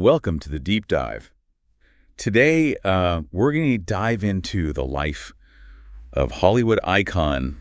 Welcome to the Deep Dive. Today, we're going to dive into the life of Hollywood icon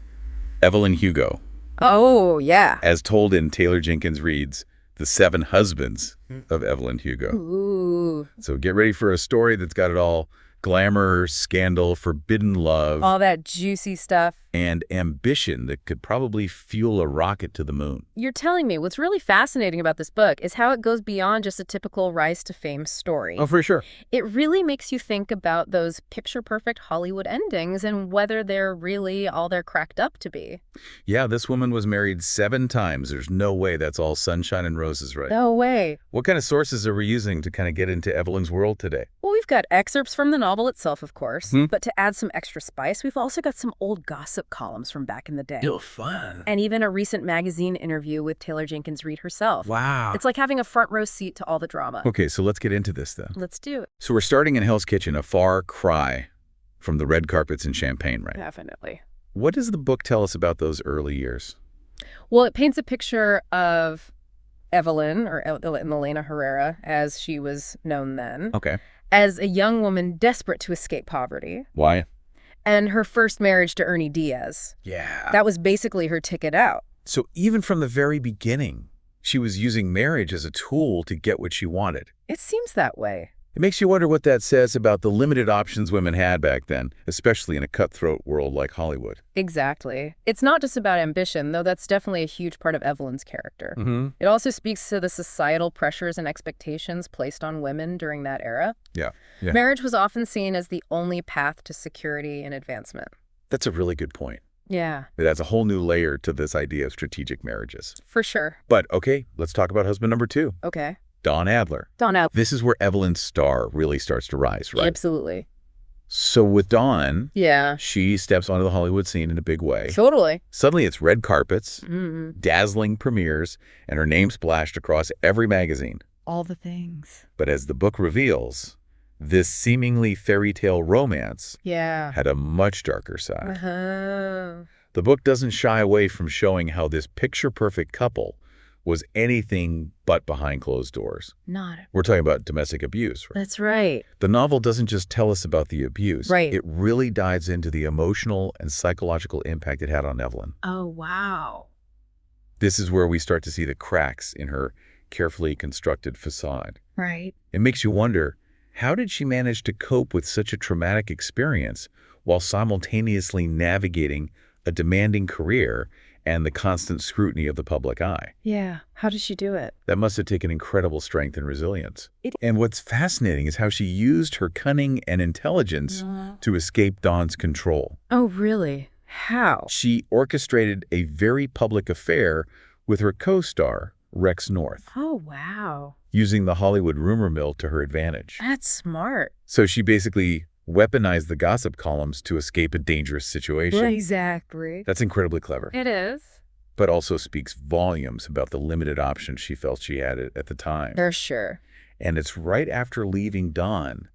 Evelyn Hugo, Oh, yeah. as told in Taylor Jenkins Reid's The Seven Husbands of Evelyn Hugo. Ooh. So get ready for a story that's got it all: glamour, scandal, forbidden love, All that juicy stuff. and ambition that could probably fuel a rocket to the moon. You're telling me what's really fascinating about this book is how it goes beyond just a typical rise to fame story. Oh, for sure. It really makes you think about those picture-perfect Hollywood endings and whether they're really all they're cracked up to be. Yeah, this woman was married 7 times. There's no way that's all sunshine and roses, right? No way. What kind of sources are we using to kind of get into Evelyn's world today? Well, we've got excerpts from the novel itself, of course, but to add some extra spice, we've also got some old gossip columns from back in the day. Oh, fun. And even a recent magazine interview with Taylor Jenkins Reid herself. Wow. It's like having a front row seat to all the drama. Okay, so let's get into this then. Let's do it. So we're starting in Hell's Kitchen, a far cry from the red carpets and champagne, right? Definitely. What does the book tell us about those early years? Well, it paints a picture of Evelyn, or Elena Herrera, as she was known then, Okay. as a young woman desperate to escape poverty, Why? and her first marriage to Ernie Diaz. Yeah. That was basically her ticket out. So even from the very beginning, she was using marriage as a tool to get what she wanted. It seems that way. It makes you wonder what that says about the limited options women had back then, especially in a cutthroat world like Hollywood. Exactly. It's not just about ambition, though that's definitely a huge part of Evelyn's character. Mm-hmm. It also speaks to the societal pressures and expectations placed on women during that era. Yeah. Marriage was often seen as the only path to security and advancement. That's a really good point. Yeah, It adds a whole new layer to this idea of strategic marriages. for sure. But okay, let's talk about husband number 2, Okay. Don Adler. Don Adler. This is where Evelyn's star really starts to rise, right? Absolutely. So with Dawn, Yeah. she steps onto the Hollywood scene in a big way. Totally. Suddenly it's red carpets, Mm-hmm. dazzling premieres, and her name splashed across every magazine. All the things. But as the book reveals, this seemingly fairy tale romance Yeah. had a much darker side. Uh-huh. The book doesn't shy away from showing how this picture-perfect couple was anything but behind closed doors. Not. We're talking about domestic abuse, right? That's right. The novel doesn't just tell us about the abuse. Right. It really dives into the emotional and psychological impact it had on Evelyn. Oh, wow. This is where we start to see the cracks in her carefully constructed facade. Right. It makes you wonder, how did she manage to cope with such a traumatic experience while simultaneously navigating a demanding career and the constant scrutiny of the public eye? Yeah. How did she do it? That must have taken incredible strength and resilience. It- And what's fascinating is how she used her cunning and intelligence to escape Don's control. Oh, really? How? She orchestrated a very public affair with her co-star, Rex North, Oh, wow. using the Hollywood rumor mill to her advantage. That's smart. So she basically weaponized the gossip columns to escape a dangerous situation. Exactly. That's incredibly clever, It is. but also speaks volumes about the limited options she felt she had at the time. For sure. And it's right after leaving Don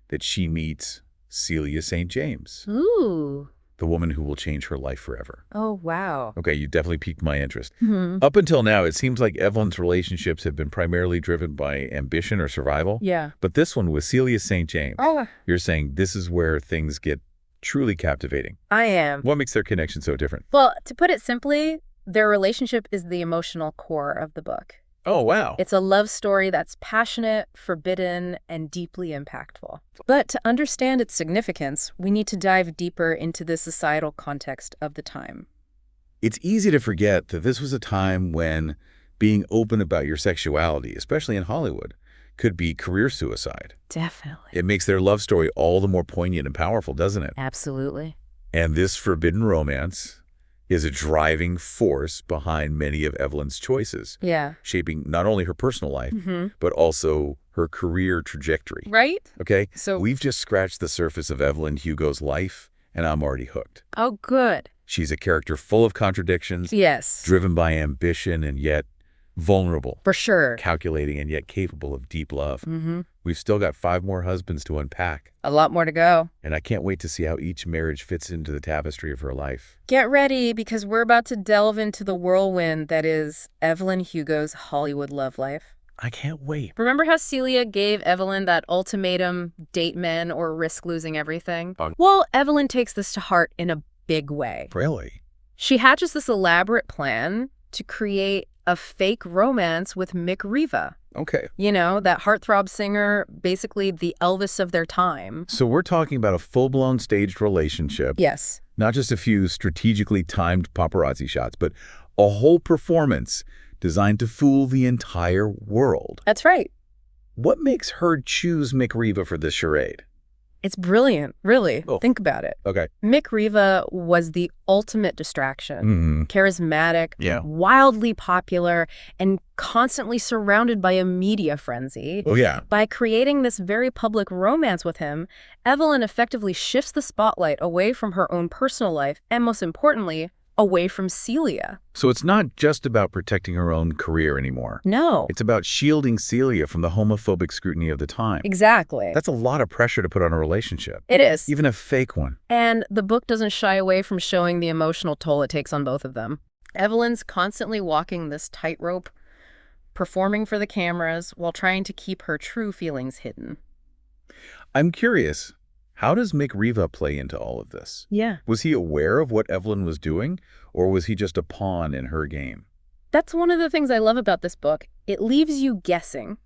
that she meets Celia St. James, Ooh. the woman who will change her life forever. Oh, wow. Okay, you definitely piqued my interest. Hmm. Up until now, it seems like Evelyn's relationships have been primarily driven by ambition or survival. Yeah. But this one with Celia St. James, Oh, you're saying this is where things get truly captivating. I am. What makes their connection so different? Well, to put it simply, their relationship is the emotional core of the book. Oh, wow. It's a love story that's passionate, forbidden, and deeply impactful. But to understand its significance, we need to dive deeper into the societal context of the time. It's easy to forget that this was a time when being open about your sexuality, especially in Hollywood, could be career suicide. Definitely. It makes their love story all the more poignant and powerful, doesn't it? Absolutely. And this forbidden romance is a driving force behind many of Evelyn's choices, Yeah. shaping not only her personal life, Mm-hmm. but also her career trajectory. Right? Okay? So, We've just scratched the surface of Evelyn Hugo's life, and I'm already hooked. oh, good. She's a character full of contradictions, Yes. driven by ambition and yet vulnerable, For sure. calculating and yet capable of deep love. Mm-hmm. We've still got 5 more husbands to unpack, A lot more to go. and I can't wait to see how each marriage fits into the tapestry of her life. Get ready, because we're about to delve into the whirlwind that is Evelyn Hugo's Hollywood love life. I can't wait. Remember how Celia gave Evelyn that ultimatum, date men or risk losing everything? Oh. Well, Evelyn takes this to heart in a big way. Really? She hatches this elaborate plan to create a fake romance with Mick Riva. Okay. You know, that heartthrob singer, basically the Elvis of their time. So we're talking about a full-blown staged relationship. Yes. Not just a few strategically timed paparazzi shots, but a whole performance designed to fool the entire world. That's right. What makes her choose Mick Riva for this charade? It's brilliant, really. Oh. Think about it. Okay. Mick Riva was the ultimate distraction. Charismatic, Yeah. wildly popular, and constantly surrounded by a media frenzy. Oh, yeah. By creating this very public romance with him, Evelyn effectively shifts the spotlight away from her own personal life and, most importantly, away from Celia. So it's not just about protecting her own career anymore. No. It's about shielding Celia from the homophobic scrutiny of the time. Exactly. That's a lot of pressure to put on a relationship. It is. Even a fake one. And the book doesn't shy away from showing the emotional toll it takes on both of them. Evelyn's constantly walking this tightrope, performing for the cameras while trying to keep her true feelings hidden. I'm curious, how does Mick Riva play into all of this? Yeah. Was he aware of what Evelyn was doing, or was he just a pawn in her game? That's one of the things I love about this book. It leaves you guessing.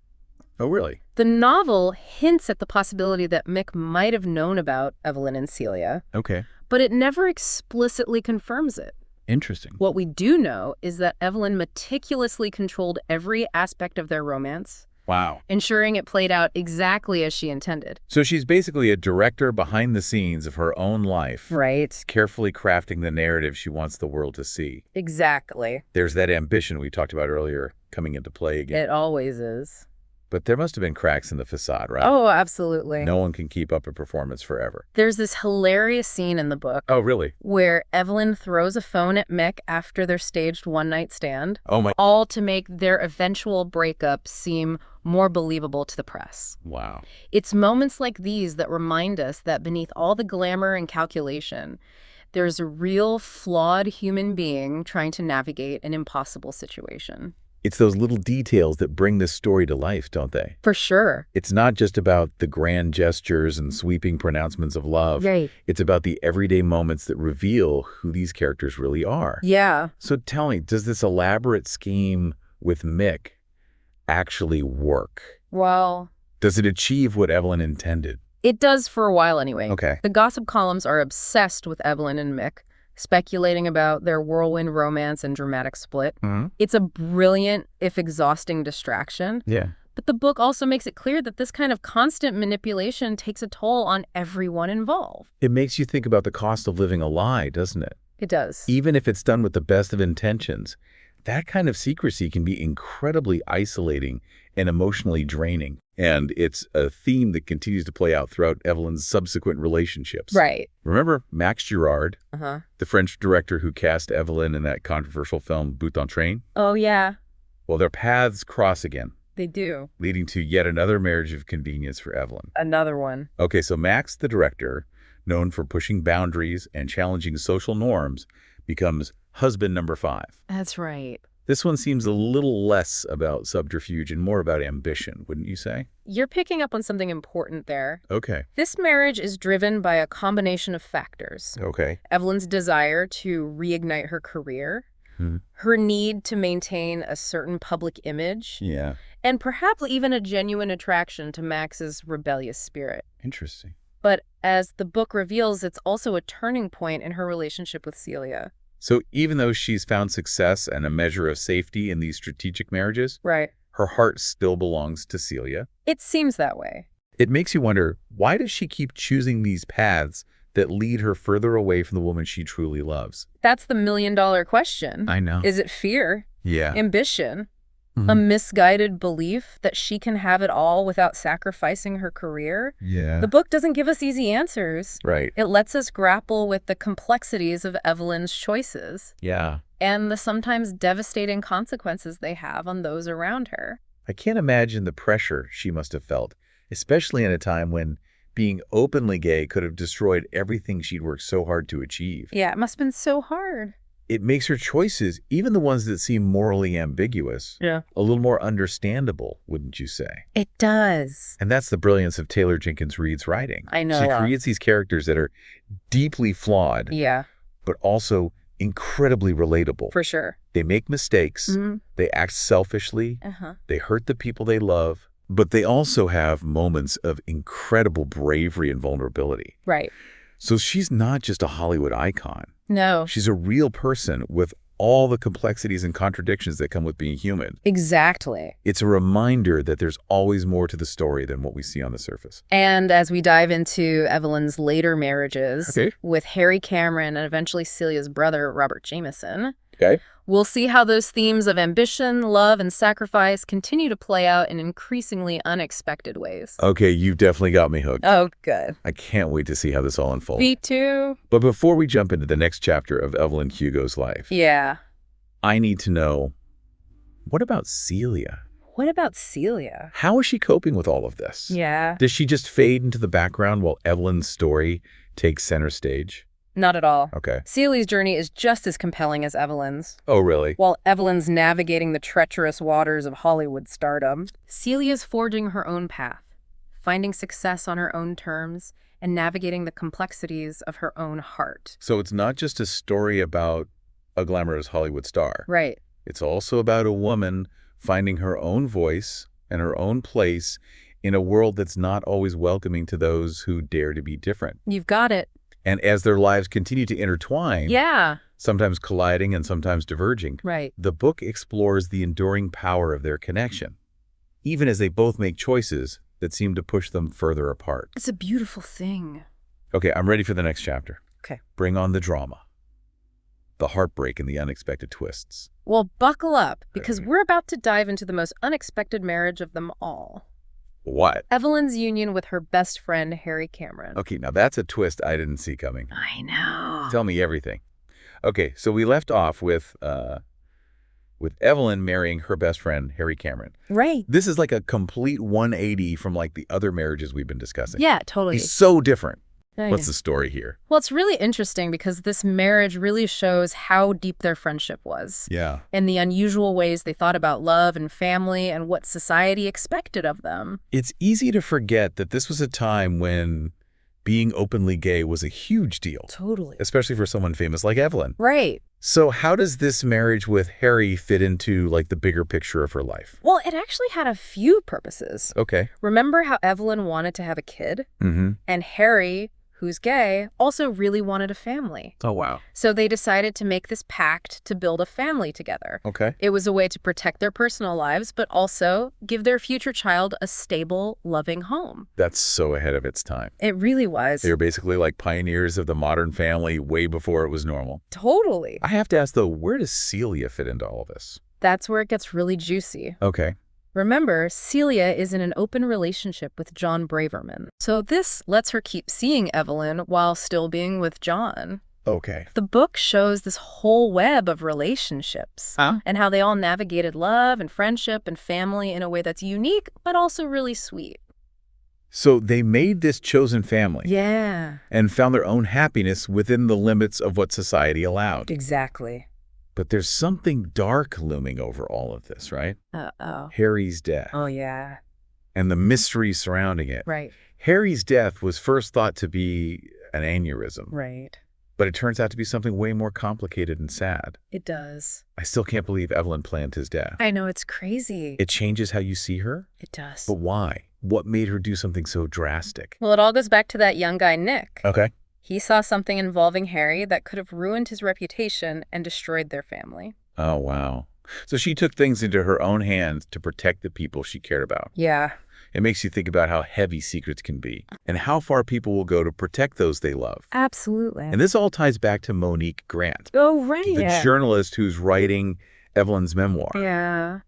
Oh, really? The novel hints at the possibility that Mick might have known about Evelyn and Celia, Okay. but it never explicitly confirms it. Interesting. What we do know is that Evelyn meticulously controlled every aspect of their romance, Wow. ensuring it played out exactly as she intended. So she's basically a director behind the scenes of her own life, Right. carefully crafting the narrative she wants the world to see. Exactly. There's that ambition we talked about earlier coming into play again. It always is. But there must have been cracks in the facade, right? Oh, absolutely. No one can keep up a performance forever. There's this hilarious scene in the book Oh, really? where Evelyn throws a phone at Mick after their staged one-night stand, Oh, my. all to make their eventual breakup seem more believable to the press. Wow. It's moments like these that remind us that beneath all the glamour and calculation, there's a real, flawed human being trying to navigate an impossible situation. It's those little details that bring this story to life, don't they? For sure. It's not just about the grand gestures and sweeping pronouncements of love. Right. It's about the everyday moments that reveal who these characters really are. Yeah. So tell me, does this elaborate scheme with Mick actually work? Well, Does it achieve what Evelyn intended? it does for a while anyway. Okay. The gossip columns are obsessed with Evelyn and Mick, speculating about their whirlwind romance and dramatic split. It's a brilliant, if exhausting, distraction. Yeah. But the book also makes it clear that this kind of constant manipulation takes a toll on everyone involved. It makes you think about the cost of living a lie, doesn't it? It does. Even if it's done with the best of intentions, that kind of secrecy can be incredibly isolating and emotionally draining. And it's a theme that continues to play out throughout Evelyn's subsequent relationships. Right. Remember Max Gerard, Uh-huh. the French director who cast Evelyn in that controversial film Bout en Train? Oh, yeah. Well, their paths cross again, They do. leading to yet another marriage of convenience for Evelyn. Another one. Okay, so Max, the director, known for pushing boundaries and challenging social norms, becomes husband number 5. That's right. This one seems a little less about subterfuge and more about ambition, wouldn't you say? You're picking up on something important there. Okay. This marriage is driven by a combination of factors. Okay. Evelyn's desire to reignite her career, her need to maintain a certain public image, Yeah. and perhaps even a genuine attraction to Max's rebellious spirit. Interesting. But as the book reveals, it's also a turning point in her relationship with Celia. So even though she's found success and a measure of safety in these strategic marriages, Right. her heart still belongs to Celia. It seems that way. It makes you wonder, why does she keep choosing these paths that lead her further away from the woman she truly loves? That's the million-dollar question. I know. Is it fear? Yeah. Ambition? A misguided belief that she can have it all without sacrificing her career? Yeah. The book doesn't give us easy answers. Right. It lets us grapple with the complexities of Evelyn's choices Yeah. and the sometimes devastating consequences they have on those around her. I can't imagine the pressure she must have felt, especially in a time when being openly gay could have destroyed everything she'd worked so hard to achieve. Yeah, it must have been so hard. it makes her choices, even the ones that seem morally ambiguous, Yeah. a little more understandable, wouldn't you say? It does. And that's the brilliance of Taylor Jenkins Reid's writing. I know. She creates these characters that are deeply flawed, Yeah, but also incredibly relatable. for sure. They make mistakes, they act selfishly, they hurt the people they love, but they also have moments of incredible bravery and vulnerability. Right. So she's not just a Hollywood icon. No. She's a real person with all the complexities and contradictions that come with being human. Exactly. It's a reminder that there's always more to the story than what we see on the surface. And as we dive into Evelyn's later marriages with Harry Cameron and eventually Celia's brother, Robert Jameson, we'll see how those themes of ambition, love, and sacrifice continue to play out in increasingly unexpected ways. Okay, you've definitely got me hooked. Oh, good. I can't wait to see how this all unfolds. Me too. But before we jump into the next chapter of Evelyn Hugo's life, I need to know, what about Celia? What about Celia? How is she coping with all of this? Yeah. Does she just fade into the background while Evelyn's story takes center stage? Not at all. Okay. Celia's journey is just as compelling as Evelyn's. Oh, really? While Evelyn's navigating the treacherous waters of Hollywood stardom, Celia's forging her own path, finding success on her own terms, and navigating the complexities of her own heart. So it's not just a story about a glamorous Hollywood star. Right. It's also about a woman finding her own voice and her own place in a world that's not always welcoming to those who dare to be different. You've got it. And as their lives continue to intertwine, sometimes colliding and sometimes diverging, the book explores the enduring power of their connection, even as they both make choices that seem to push them further apart. It's a beautiful thing. Okay, I'm ready for the next chapter. Okay. Bring on the drama, the heartbreak, and the unexpected twists. Well, buckle up, because we're about to dive into the most unexpected marriage of them all. What? Evelyn's union with her best friend, Harry Cameron. Okay, now that's a twist I didn't see coming. I know. Tell me everything. Okay, so we left off with Evelyn marrying her best friend, Harry Cameron. Right. This is like a complete 180 from like the other marriages we've been discussing. Yeah, totally. He's so different. What's the story here? Well, it's really interesting because this marriage really shows how deep their friendship was. Yeah. And the unusual ways they thought about love and family and what society expected of them. It's easy to forget that this was a time when being openly gay was a huge deal. Totally. Especially for someone famous like Evelyn. Right. So how does this marriage with Harry fit into like the bigger picture of her life? Well, it actually had a few purposes. Okay. Remember how Evelyn wanted to have a kid? Mm-hmm. And Harry, who's gay, also really wanted a family. Oh, wow. So they decided to make this pact to build a family together. Okay. It was a way to protect their personal lives, but also give their future child a stable, loving home. That's so ahead of its time. It really was. They were basically like pioneers of the modern family way before it was normal. Totally. I have to ask, though, where does Celia fit into all this? That's where it gets really juicy. Okay. Remember, Celia is in an open relationship with John Braverman. So this lets her keep seeing Evelyn while still being with John. Okay. The book shows this whole web of relationships and how they all navigated love and friendship and family in a way that's unique, but also really sweet. So they made this chosen family. Yeah. And found their own happiness within the limits of what society allowed. Exactly. But there's something dark looming over all of this, right? Uh-oh. Harry's death. Oh, yeah. And the mystery surrounding it. Right. Harry's death was first thought to be an aneurysm. Right. But it turns out to be something way more complicated and sad. It does. I still can't believe Evelyn planned his death. I know, it's crazy. It changes how you see her? It does. But why? What made her do something so drastic? Well, it all goes back to that young guy, Nick. Okay. He saw something involving Harry that could have ruined his reputation and destroyed their family. Oh, wow. So she took things into her own hands to protect the people she cared about. Yeah. It makes you think about how heavy secrets can be and how far people will go to protect those they love. Absolutely. And this all ties back to Monique Grant. Oh, right. The journalist who's writing Evelyn's memoir. Yeah.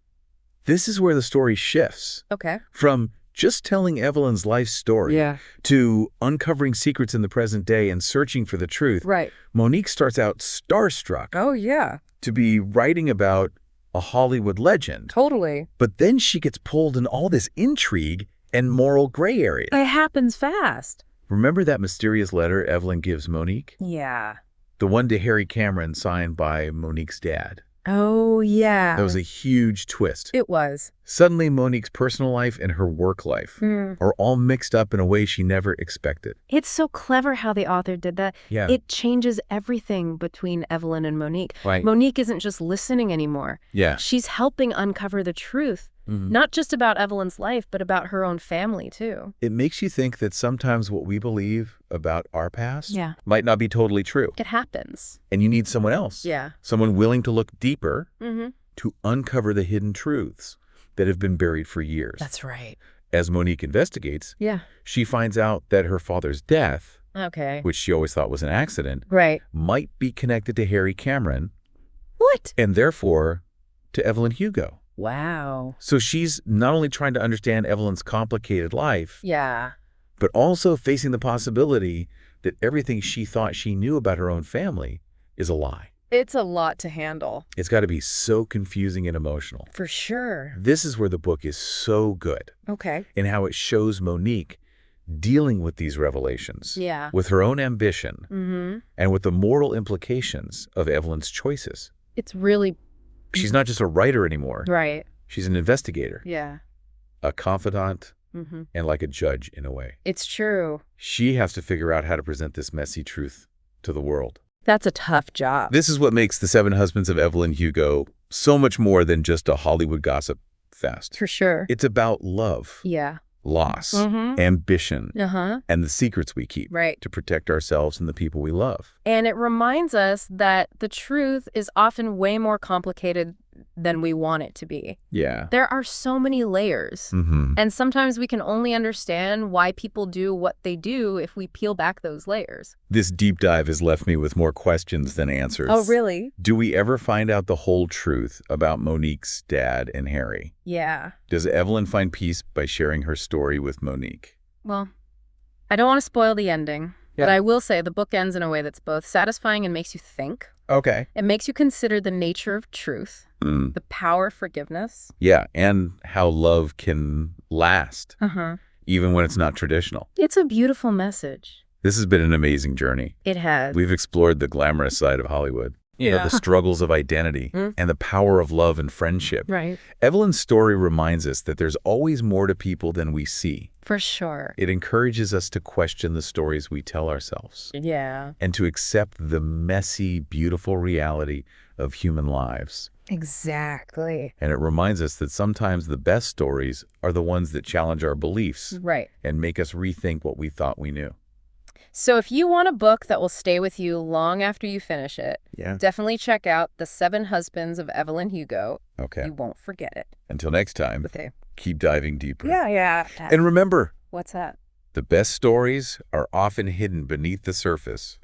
This is where the story shifts. Okay. From just telling Evelyn's life story to uncovering secrets in the present day and searching for the truth. Right. Monique starts out starstruck. Oh, yeah. To be writing about a Hollywood legend. Totally. But then she gets pulled in all this intrigue and moral gray area. It happens fast. Remember that mysterious letter Evelyn gives Monique? Yeah. The one to Harry Cameron signed by Monique's dad. Oh, yeah. That was a huge twist. It was. Suddenly, Monique's personal life and her work life are all mixed up in a way she never expected. It's so clever how the author did that. Yeah. It changes everything between Evelyn and Monique. Right. Monique isn't just listening anymore. Yeah. She's helping uncover the truth, not just about Evelyn's life, but about her own family, too. It makes you think that sometimes what we believe about our past Yeah. might not be totally true. It happens. And you need someone else. Yeah. Someone willing to look deeper Mm-hmm. to uncover the hidden truths that have been buried for years. That's right. As Monique investigates, Yeah. she finds out that her father's death, Okay. which she always thought was an accident, Right. might be connected to Harry Cameron What? and therefore to Evelyn Hugo. Wow. So she's not only trying to understand Evelyn's complicated life, Yeah. but also facing the possibility that everything she thought she knew about her own family is a lie. It's a lot to handle. It's got to be so confusing and emotional. For sure. This is where the book is so good, Okay. in how it shows Monique dealing with these revelations, Yeah. with her own ambition, Mm-hmm. and with the moral implications of Evelyn's choices. It's really She's not just a writer anymore. right. She's an investigator, Yeah. a confidant, Mm-hmm. and like a judge in a way. It's true. She has to figure out how to present this messy truth to the world. That's a tough job. This is what makes The Seven Husbands of Evelyn Hugo so much more than just a Hollywood gossip fest. For sure. It's about love, Yeah. loss, Mm-hmm. ambition, Uh-huh. and the secrets we keep Right. to protect ourselves and the people we love. And it reminds us that the truth is often way more complicated than we want it to be. Yeah. There are so many layers. Mm-hmm. And sometimes we can only understand why people do what they do if we peel back those layers. This deep dive has left me with more questions than answers. Oh, really? Do we ever find out the whole truth about Monique's dad and Harry? Yeah. Does Evelyn find peace by sharing her story with Monique? Well, I don't want to spoil the ending, Yeah. but I will say the book ends in a way that's both satisfying and makes you think. Okay. It makes you consider the nature of truth, Mm. the power of forgiveness. Yeah, and how love can last, Uh-huh. even when it's not traditional. It's a beautiful message. This has been an amazing journey. It has. We've explored the glamorous side of Hollywood. You know, Yeah. the struggles of identity Mm. and the power of love and friendship. Right. Evelyn's story reminds us that there's always more to people than we see. For sure. It encourages us to question the stories we tell ourselves Yeah. and to accept the messy, beautiful reality of human lives. Exactly. And it reminds us that sometimes the best stories are the ones that challenge our beliefs Right. and make us rethink what we thought we knew. So if you want a book that will stay with you long after you finish it, Yeah. definitely check out The Seven Husbands of Evelyn Hugo. Okay. You won't forget it. Until next time, Okay. keep diving deeper. Yeah. And remember, What's that? the best stories are often hidden beneath the surface.